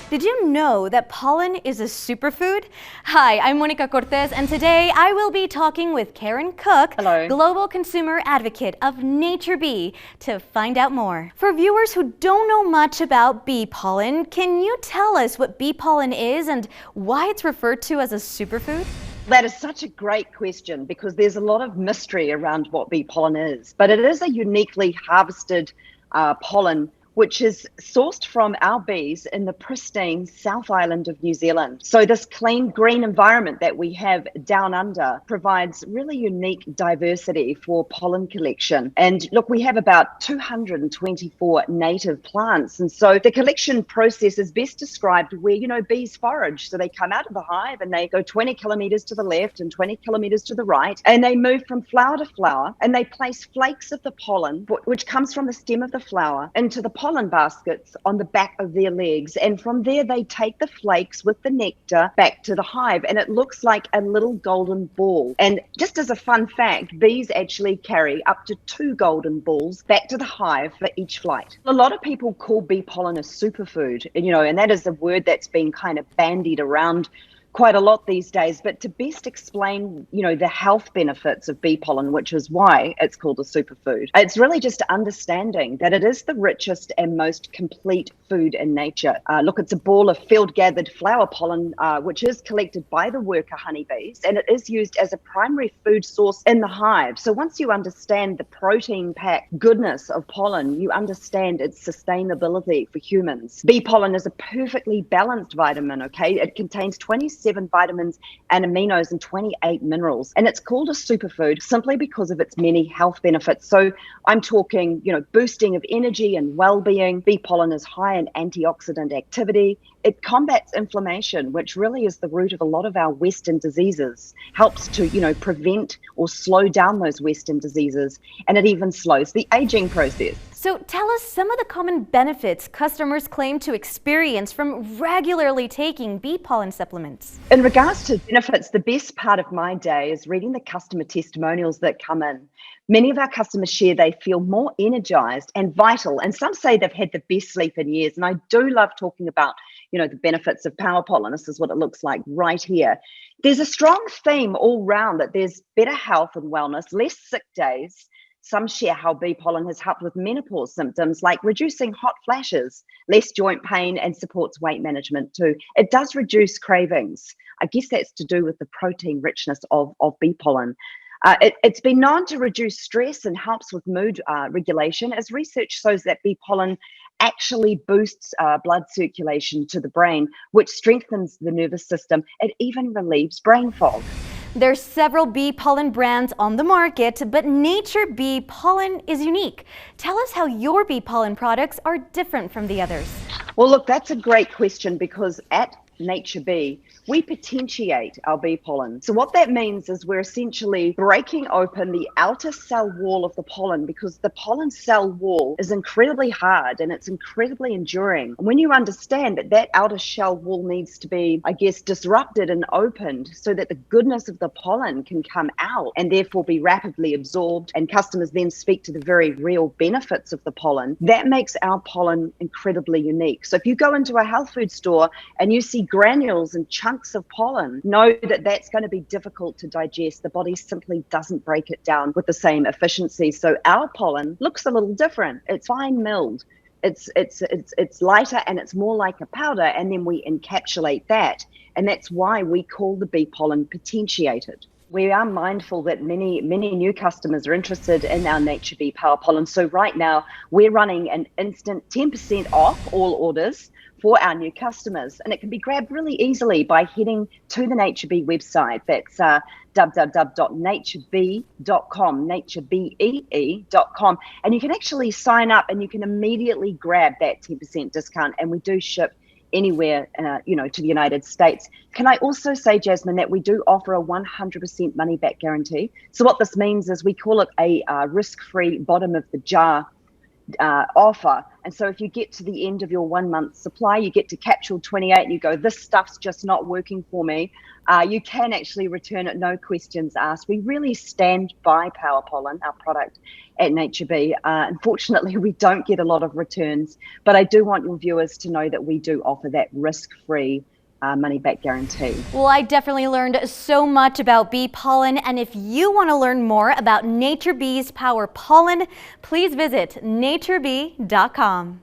Did you know that pollen is a superfood? Hi, I'm Monica Cortez, and today I will be talking with Karen Cook, Hello. Global Consumer Advocate of Nature Bee, to find out more. For viewers who don't know much about bee pollen, can you tell us what bee pollen is and why it's referred to as a superfood? That is such a great question because there's a lot of mystery around what bee pollen is, but it is a uniquely harvested pollen which is sourced from our bees in the pristine South Island of New Zealand. So this clean green environment that we have down under provides really unique diversity for pollen collection. And look, we have about 224 native plants. And so the collection process is best described where, bees forage. So they come out of the hive and they go 20 kilometers to the left and 20 kilometers to the right, and they move from flower to flower, and they place flakes of the pollen, which comes from the stem of the flower, into the pollen baskets on the back of their legs, and from there they take the flakes with the nectar back to the hive, and it looks like a little golden ball. And just as a fun fact, bees actually carry up to 2 golden balls back to the hive for each flight. A lot of people call bee pollen a superfood, and that is a word that's been kind of bandied around quite a lot these days. But to best explain, the health benefits of bee pollen, which is why it's called a superfood, it's really just understanding that it is the richest and most complete food in nature. Look, it's a ball of field-gathered flower pollen, which is collected by the worker honeybees, and it is used as a primary food source in the hive. So once you understand the protein-packed goodness of pollen, you understand its sustainability for humans. Bee pollen is a perfectly balanced vitamin, okay? It contains 27 vitamins and aminos and 28 minerals. And it's called a superfood simply because of its many health benefits. So I'm talking, boosting of energy and well-being. Bee pollen is high in antioxidant activity. It combats inflammation, which really is the root of a lot of our Western diseases, helps to, prevent or slow down those Western diseases, and it even slows the aging process. So tell us some of the common benefits customers claim to experience from regularly taking bee pollen supplements. In regards to benefits, the best part of my day is reading the customer testimonials that come in. Many of our customers share they feel more energized and vital, and some say they've had the best sleep in years. And I do love talking about, the benefits of power pollen. This is what it looks like right here. There's a strong theme all round that there's better health and wellness, less sick days. Some share how bee pollen has helped with menopause symptoms like reducing hot flashes, less joint pain, and supports weight management too. It does reduce cravings. I guess that's to do with the protein richness of bee pollen. It's been known to reduce stress and helps with mood regulation, as research shows that bee pollen actually boosts blood circulation to the brain, which strengthens the nervous system. It even relieves brain fog. There's several bee pollen brands on the market, but Nature Bee pollen is unique. Tell us how your bee pollen products are different from the others. Well, look, that's a great question because at Nature Bee, we potentiate our bee pollen. So what that means is we're essentially breaking open the outer cell wall of the pollen, because the pollen cell wall is incredibly hard and it's incredibly enduring. And when you understand that that outer shell wall needs to be, disrupted and opened so that the goodness of the pollen can come out and therefore be rapidly absorbed, and customers then speak to the very real benefits of the pollen, that makes our pollen incredibly unique. So if you go into a health food store and you see granules and chunks of pollen, know that that's going to be difficult to digest. The body simply doesn't break it down with the same efficiency. So our pollen looks a little different. It's fine milled. It's lighter and it's more like a powder, and then we encapsulate that. And that's why we call the bee pollen potentiated. We are mindful that many new customers are interested in our Nature Bee Power Pollen. So right now we're running an instant 10% off all orders for our new customers, and it can be grabbed really easily by heading to the Nature Bee website. That's www.naturebee.com, naturebee.com, and you can actually sign up and you can immediately grab that 10% discount, and we do ship anywhere, to the United States. Can I also say, Jasmine, that we do offer a 100% money back guarantee. So what this means is we call it a risk-free bottom of the jar offer. And so if you get to the end of your 1 month supply, you get to capsule 28 and you go, this stuff's just not working for me, you can actually return it, no questions asked. We really stand by Power Pollen, our product at NatureBee. Unfortunately, we don't get a lot of returns, but I do want your viewers to know that we do offer that risk-free money back guarantee. Well, I definitely learned so much about bee pollen, and if you want to learn more about NatureBee's Power Pollen, please visit naturebee.com.